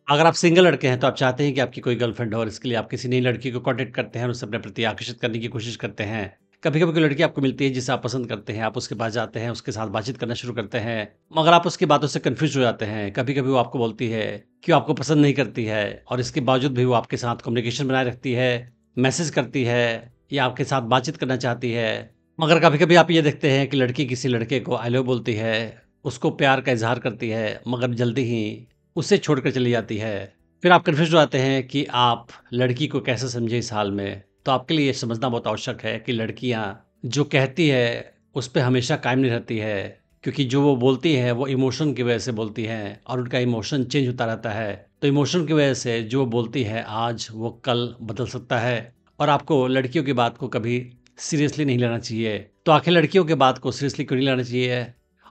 अगर आप सिंगल लड़के हैं तो आप चाहते हैं कि आपकी कोई गर्लफ्रेंड हो और इसके लिए आप किसी नई लड़की को कॉन्टैक्ट करते हैं और उससे अपने प्रति आकर्षित करने की कोशिश करते हैं। कभी-कभी कोई लड़की आपको मिलती है जिसे आप पसंद करते हैं, आप उसके पास जाते हैं, उसके साथ बातचीत करना शुरू करते हैं, मगर आप उसकी बातों से कन्फ्यूज़ हो जाते हैं। कभी-कभी वो आपको बोलती है कि वो आपको पसंद नहीं करती है और इसके बावजूद भी वो आपके साथ कम्युनिकेशन बनाए रखती है, मैसेज करती है या आपके साथ बातचीत करना चाहती है। मगर कभी-कभी आप ये देखते हैं कि लड़की किसी लड़के को आई लव बोलती है, उसको प्यार का इज़हार करती है, मगर जल्दी ही उसे छोड़कर चली जाती है। फिर आप कन्फ्यूज़ हो जाते हैं कि आप लड़की को कैसे समझें इस हाल में। तो आपके लिए ये समझना बहुत आवश्यक है कि लड़कियाँ जो कहती है, उस पे हमेशा कायम नहीं रहती है, क्योंकि जो वो बोलती हैं, वो इमोशन की वजह से बोलती हैं और उनका इमोशन चेंज होता रहता है। तो इमोशन की वजह से जो वो बोलती है आज, वो कल बदल सकता है और आपको लड़कियों की बात को कभी सीरियसली नहीं लेना चाहिए। तो आखिर लड़कियों की बात को सीरियसली क्यों नहीं लेना चाहिए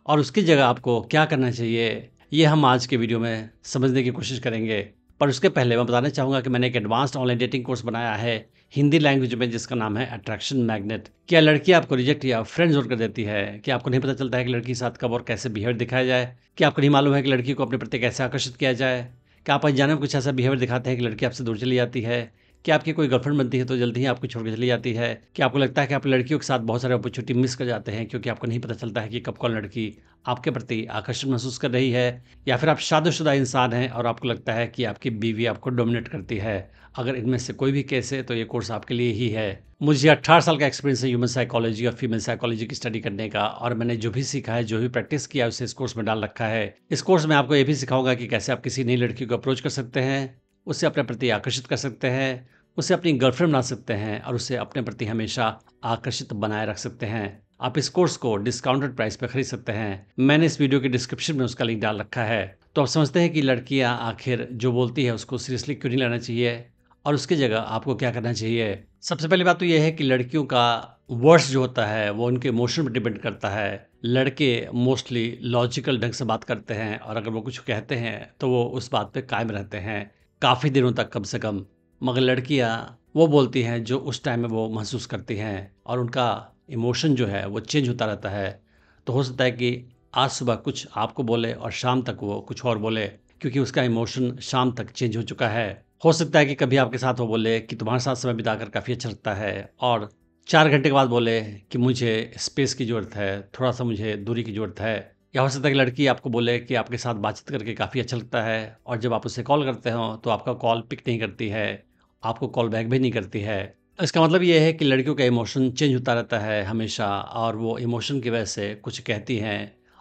और उसकी जगह आपको क्या करना चाहिए, ये हम आज के वीडियो में समझने की कोशिश करेंगे। पर उसके पहले मैं बताना चाहूँगा कि मैंने एक एडवांस्ड ऑनलाइन डेटिंग कोर्स बनाया है हिंदी लैंग्वेज में जिसका नाम है अट्रैक्शन मैग्नेट। क्या लड़की आपको रिजेक्ट या फ्रेंड जोन कर देती है? क्या आपको नहीं पता चलता है कि लड़की के साथ कब और कैसे बिहेवियर दिखाया जाए? क्या आपको नहीं मालूम है कि लड़की को अपने प्रति कैसे आकर्षित किया जाए? क्या आप अनजाने में कुछ ऐसा बिहेवियर दिखाते हैं कि लड़की आपसे दूर चली जाती है? क्या आपकी कोई गर्लफ्रेंड बनती है तो जल्दी ही आपको छोड़ के चली जाती है? क्या आपको लगता है कि आप लड़कियों के साथ बहुत सारे अपॉर्चुनिटी मिस कर जाते हैं क्योंकि आपको नहीं पता चलता है कि कब कौन लड़की आपके प्रति आकर्षण महसूस कर रही है? या फिर आप शादीशुदा इंसान हैं और आपको लगता है कि आपकी बीवी आपको डोमिनेट करती है? अगर इनमें से कोई भी केस है तो ये कोर्स आपके लिए ही है। मुझे 18 साल का एक्सपीरियंस है ह्यूमन साइकोलॉजी और फीमेल साइकोलॉजी की स्टडी करने का और मैंने जो भी सीखा है, जो भी प्रैक्टिस किया है उसे इस कोर्स में डाल रखा है। इस कोर्स में आपको ये भी सिखाऊँगा कि कैसे आप किसी नई लड़की को अप्रोच कर सकते हैं, उसे अपने प्रति आकर्षित कर सकते हैं, उसे अपनी गर्लफ्रेंड बना सकते हैं और उसे अपने प्रति हमेशा आकर्षित बनाए रख सकते हैं। आप इस कोर्स को डिस्काउंटेड प्राइस पे खरीद सकते हैं। मैंने इस वीडियो के डिस्क्रिप्शन में उसका लिंक डाल रखा है। तो आप समझते हैं कि लड़कियाँ आखिर जो बोलती है उसको सीरियसली क्यों नहीं लेना चाहिए और उसकी जगह आपको क्या करना चाहिए? सबसे पहली बात तो ये है कि लड़कियों का वर्ड्स जो होता है वो उनके इमोशन पे डिपेंड करता है। लड़के मोस्टली लॉजिकल ढंग से बात करते हैं और अगर वो कुछ कहते हैं तो वो उस बात पे कायम रहते हैं, काफ़ी दिनों तक कम से कम। मगर लड़कियाँ वो बोलती हैं जो उस टाइम में वो महसूस करती हैं और उनका इमोशन जो है वो चेंज होता रहता है। तो हो सकता है कि आज सुबह कुछ आपको बोले और शाम तक वो कुछ और बोले, क्योंकि उसका इमोशन शाम तक चेंज हो चुका है। हो सकता है कि कभी आपके साथ वो बोले कि तुम्हारे साथ समय बिताकर काफ़ी अच्छा लगता है और 4 घंटे के बाद बोले कि मुझे स्पेस की ज़रूरत है, थोड़ा-सा मुझे दूरी की ज़रूरत है। या हो सकता है कि लड़की आपको बोले कि आपके साथ बातचीत करके काफ़ी अच्छा लगता है और जब आप उसे कॉल करते हो तो आपका कॉल पिक नहीं करती है, आपको कॉल बैक भी नहीं करती है। इसका मतलब ये है कि लड़कियों का इमोशन चेंज होता रहता है हमेशा और वो इमोशन की वजह से कुछ कहती हैं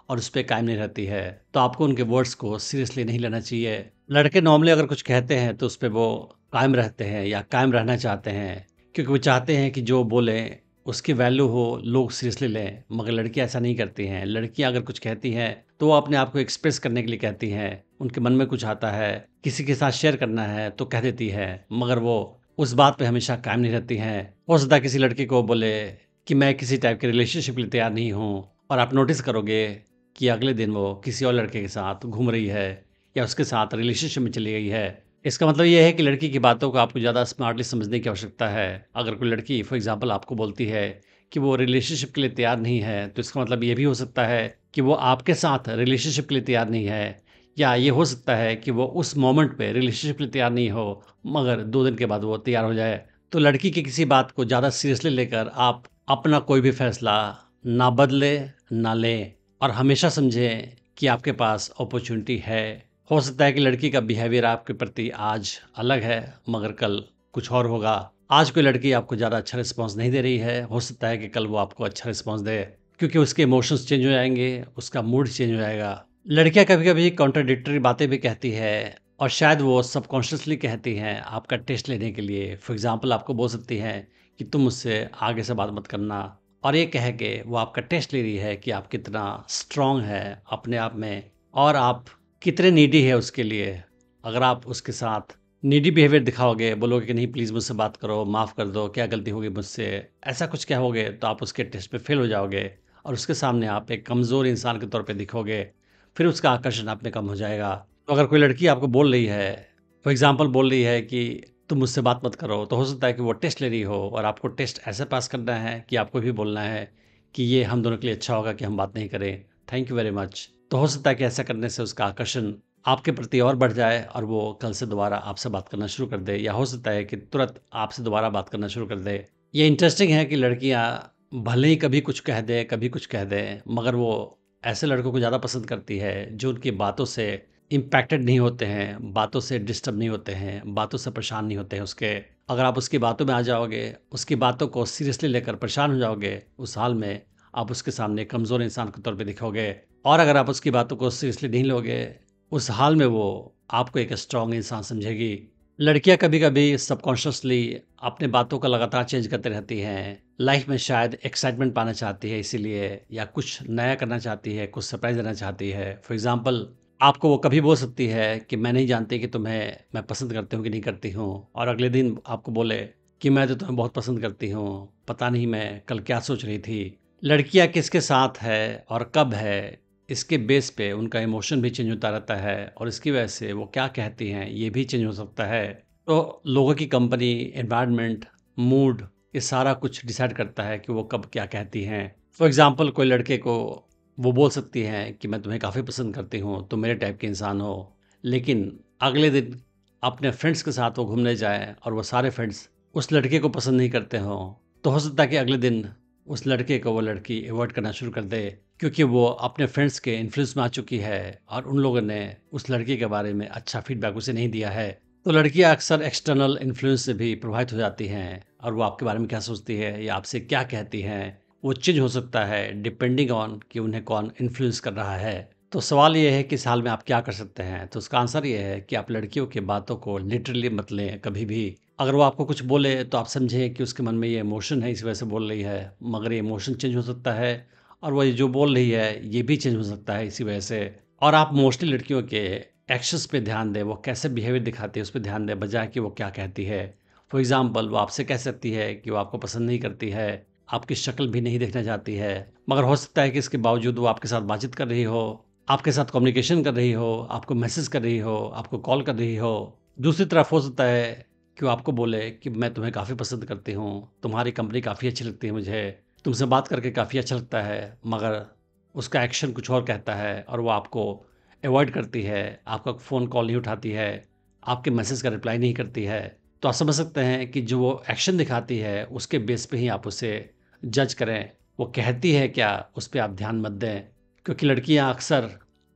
और उस पे कायम नहीं रहती है। तो आपको उनके वर्ड्स को सीरियसली नहीं लेना चाहिए। लड़के नॉर्मली अगर कुछ कहते हैं तो उस पे वो कायम रहते हैं या कायम रहना चाहते हैं, क्योंकि वो चाहते हैं कि जो बोलें उसकी वैल्यू हो, लोग सीरियसली लें। मगर लड़कियाँ ऐसा नहीं करती हैं। लड़कियाँ अगर कुछ कहती हैं तो वो अपने आप को एक्सप्रेस करने के लिए कहती हैं। उनके मन में कुछ आता है, किसी के साथ शेयर करना है तो कह देती है, मगर वो उस बात पे हमेशा कायम नहीं रहती हैं। हो सकता है किसी लड़की को बोले कि मैं किसी टाइप के रिलेशनशिप के लिए तैयार नहीं हूँ और आप नोटिस करोगे कि अगले दिन वो किसी और लड़के के साथ घूम रही है या उसके साथ रिलेशनशिप में चली गई है। इसका मतलब ये है कि लड़की की बातों को आपको ज़्यादा स्मार्टली समझने की आवश्यकता है। अगर कोई लड़की फॉर एग्ज़ाम्पल आपको बोलती है कि वो रिलेशनशिप के लिए तैयार नहीं है, तो इसका मतलब ये भी हो सकता है कि वो आपके साथ रिलेशनशिप के लिए तैयार नहीं है या ये हो सकता है कि वो उस मोमेंट पे रिलेशनशिप के लिए तैयार नहीं हो, मगर 2 दिन के बाद वो तैयार हो जाए। तो लड़की की किसी बात को ज़्यादा सीरियसली लेकर आप अपना कोई भी फैसला ना बदलें, ना लें और हमेशा समझें कि आपके पास अपॉर्च्युनिटी है। हो सकता है कि लड़की का बिहेवियर आपके प्रति आज अलग है, मगर कल कुछ और होगा। आज कोई लड़की आपको ज़्यादा अच्छा रिस्पॉन्स नहीं दे रही है, हो सकता है कि कल वो आपको अच्छा रिस्पॉन्स दे, क्योंकि उसके इमोशंस चेंज हो जाएँगे, उसका मूड चेंज हो जाएगा। लड़कियाँ कभी-कभी कॉन्ट्राडिक्टरी बातें भी कहती है और शायद वो सबकॉन्शियसली कहती हैं आपका टेस्ट लेने के लिए। फॉर एग्ज़ाम्पल आपको बोल सकती हैं कि तुम मुझसे आगे से बात मत करना और ये कह के वो आपका टेस्ट ले रही है कि आप कितना स्ट्रॉन्ग है अपने आप में और आप कितने नीडी है उसके लिए। अगर आप उसके साथ नीडी बिहेवियर दिखाओगे, बोलोगे कि नहीं प्लीज़ मुझसे बात करो, माफ़ कर दो, क्या गलती होगी मुझसे, ऐसा कुछ कहोगे तो आप उसके टेस्ट पे फ़ेल हो जाओगे और उसके सामने आप एक कमज़ोर इंसान के तौर पे दिखोगे। फिर उसका आकर्षण आप में कम हो जाएगा। तो अगर कोई लड़की आपको बोल रही है, फॉर एग्ज़ाम्पल बोल रही है कि तुम मुझसे बात मत करो, तो हो सकता है कि वो टेस्ट ले रही हो और आपको टेस्ट ऐसे पास करना है कि आपको भी बोलना है कि ये हम दोनों के लिए अच्छा होगा कि हम बात नहीं करें, थैंक यू वेरी मच। तो हो सकता है कि ऐसा करने से उसका आकर्षण आपके प्रति और बढ़ जाए और वो कल से दोबारा आपसे बात करना शुरू कर दे, या हो सकता है कि तुरंत आपसे दोबारा बात करना शुरू कर दे। ये इंटरेस्टिंग है कि लड़कियाँ भले ही कभी कुछ कह दें, कभी कुछ कह दें, मगर वो ऐसे लड़कों को ज़्यादा पसंद करती है जो उनकी बातों से इम्पैक्टेड नहीं होते हैं, बातों से डिस्टर्ब नहीं होते हैं, बातों से परेशान नहीं होते हैं उसके। अगर आप उसकी बातों में आ जाओगे, उसकी बातों को सीरियसली लेकर परेशान हो जाओगे, उस हाल में आप उसके सामने कमज़ोर इंसान के तौर पे दिखोगे। और अगर आप उसकी बातों को सीरियसली नहीं लोगे, उस हाल में वो आपको एक स्ट्रॉन्ग इंसान समझेगी। लड़कियां कभी-कभी सबकॉन्शियसली अपने बातों को लगातार चेंज करते रहती हैं। लाइफ में शायद एक्साइटमेंट पाना चाहती है इसीलिए, या कुछ नया करना चाहती है, कुछ सरप्राइज़ देना चाहती है। फॉर एग्ज़ाम्पल, आपको वो कभी बोल सकती है कि मैं नहीं जानती कि तुम्हें मैं पसंद करती हूँ कि नहीं करती हूँ, और अगले दिन आपको बोले कि मैं तो तुम्हें बहुत पसंद करती हूँ, पता नहीं मैं कल क्या सोच रही थी। लड़कियाँ किसके साथ है और कब है, इसके बेस पे उनका इमोशन भी चेंज होता रहता है, और इसकी वजह से वो क्या कहती हैं ये भी चेंज हो सकता है। तो लोगों की कंपनी, एनवायरनमेंट, मूड, ये सारा कुछ डिसाइड करता है कि वो कब क्या कहती हैं। फॉर एग्ज़ाम्पल, कोई लड़के को वो बोल सकती हैं कि मैं तुम्हें काफ़ी पसंद करती हूँ, तुम मेरे टाइप के इंसान हो। लेकिन अगले दिन अपने फ्रेंड्स के साथ वो घूमने जाए और वो सारे फ्रेंड्स उस लड़के को पसंद नहीं करते हों, तो हो सकता है कि अगले दिन उस लड़के को वो लड़की अवॉइड करना शुरू कर दे, क्योंकि वो अपने फ्रेंड्स के इन्फ्लुएंस में आ चुकी है और उन लोगों ने उस लड़के के बारे में अच्छा फीडबैक उसे नहीं दिया है। तो लड़कियां अक्सर एक्सटर्नल इन्फ्लुएंस से भी प्रभावित हो जाती हैं, और वो आपके बारे में क्या सोचती है या आपसे क्या कहती हैं, वो चेंज हो सकता है डिपेंडिंग ऑन कि उन्हें कौन इन्फ्लुएंस कर रहा है। तो सवाल ये है कि इस हाल में आप क्या कर सकते हैं? तो उसका आंसर ये है कि आप लड़कियों की बातों को लिटरली मत लें कभी भी। अगर वो आपको कुछ बोले तो आप समझें कि उसके मन में ये इमोशन है, इस वजह से बोल रही है, मगर ये इमोशन चेंज हो सकता है, और वो ये जो बोल रही है ये भी चेंज हो सकता है इसी वजह से। और आप मोस्टली लड़कियों के एक्शंस पे ध्यान दें, वो कैसे बिहेवियर दिखाती है उस पे ध्यान दें, बजाय कि वो क्या कहती है। फॉर एग्ज़ाम्पल, वो आपसे कह सकती है कि वो आपको पसंद नहीं करती है, आपकी शक्ल भी नहीं देखना चाहती है, मगर हो सकता है कि इसके बावजूद वो आपके साथ बातचीत कर रही हो, आपके साथ कम्युनिकेशन कर रही हो, आपको मैसेज कर रही हो, आपको कॉल कर रही हो। दूसरी तरफ हो सकता है कि वो आपको बोले कि मैं तुम्हें काफ़ी पसंद करती हूँ, तुम्हारी कंपनी काफ़ी अच्छी लगती है मुझे, तुमसे बात करके काफ़ी अच्छा लगता है, मगर उसका एक्शन कुछ और कहता है और वो आपको अवॉइड करती है, आपका फ़ोन कॉल नहीं उठाती है, आपके मैसेज का रिप्लाई नहीं करती है। तो आप समझ सकते हैं कि जो वो एक्शन दिखाती है उसके बेस पे ही आप उसे जज करें। वो कहती है क्या, उस पे आप ध्यान मत दें, क्योंकि लड़कियां अक्सर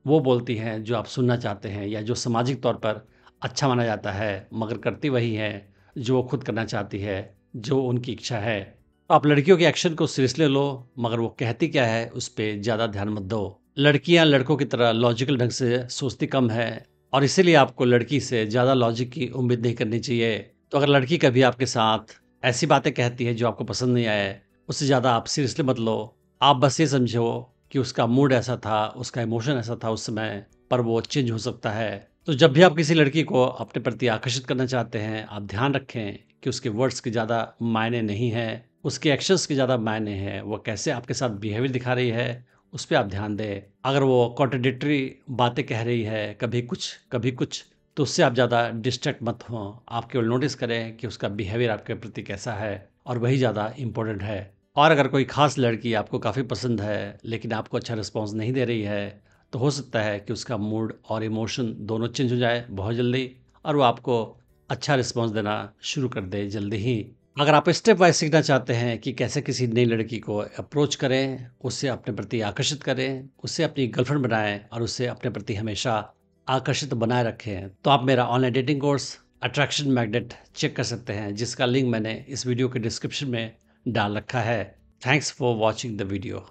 वो बोलती हैं जो आप सुनना चाहते हैं या जो सामाजिक तौर पर अच्छा माना जाता है, मगर करती वही है जो वो खुद करना चाहती है, जो उनकी इच्छा है। तो आप लड़कियों के एक्शन को सीरियसली लो, मगर वो कहती क्या है उस पे ज़्यादा ध्यान मत दो। लड़कियां लड़कों की तरह लॉजिकल ढंग से सोचती कम है, और इसीलिए आपको लड़की से ज़्यादा लॉजिक की उम्मीद नहीं करनी चाहिए। तो अगर लड़की कभी आपके साथ ऐसी बातें कहती है जो आपको पसंद नहीं आए, उससे ज़्यादा आप सीरियसली मत लो। आप बस ये समझो कि उसका मूड ऐसा था, उसका इमोशन ऐसा था उस समय, पर वो चेंज हो सकता है। तो जब भी आप किसी लड़की को अपने प्रति आकर्षित करना चाहते हैं, आप ध्यान रखें कि उसके वर्ड्स के ज़्यादा मायने नहीं हैं, उसके एक्शंस के ज़्यादा मायने हैं। वो कैसे आपके साथ बिहेवियर दिखा रही है, उस पे आप ध्यान दें। अगर वो कॉन्ट्राडिक्टरी बातें कह रही है, कभी कुछ, तो उससे आप ज़्यादा डिस्ट्रैक्ट मत हों। आप केवल नोटिस करें कि उसका बिहेवियर आपके प्रति कैसा है, और वही ज़्यादा इम्पोर्टेंट है। और अगर कोई ख़ास लड़की आपको काफ़ी पसंद है, लेकिन आपको अच्छा रिस्पॉन्स नहीं दे रही है, तो हो सकता है कि उसका मूड और इमोशन दोनों चेंज हो जाए बहुत जल्दी, और वो आपको अच्छा रिस्पॉन्स देना शुरू कर दे जल्दी ही। अगर आप स्टेप वाइज सीखना चाहते हैं कि कैसे किसी नई लड़की को अप्रोच करें, उससे अपने प्रति आकर्षित करें, उससे अपनी गर्लफ्रेंड बनाएं और उससे अपने प्रति हमेशा आकर्षित बनाए रखें, तो आप मेरा online dating course attraction magnet check कर सकते हैं, जिसका लिंक मैंने इस वीडियो के डिस्क्रिप्शन में डाल रखा है। Thanks for watching the video.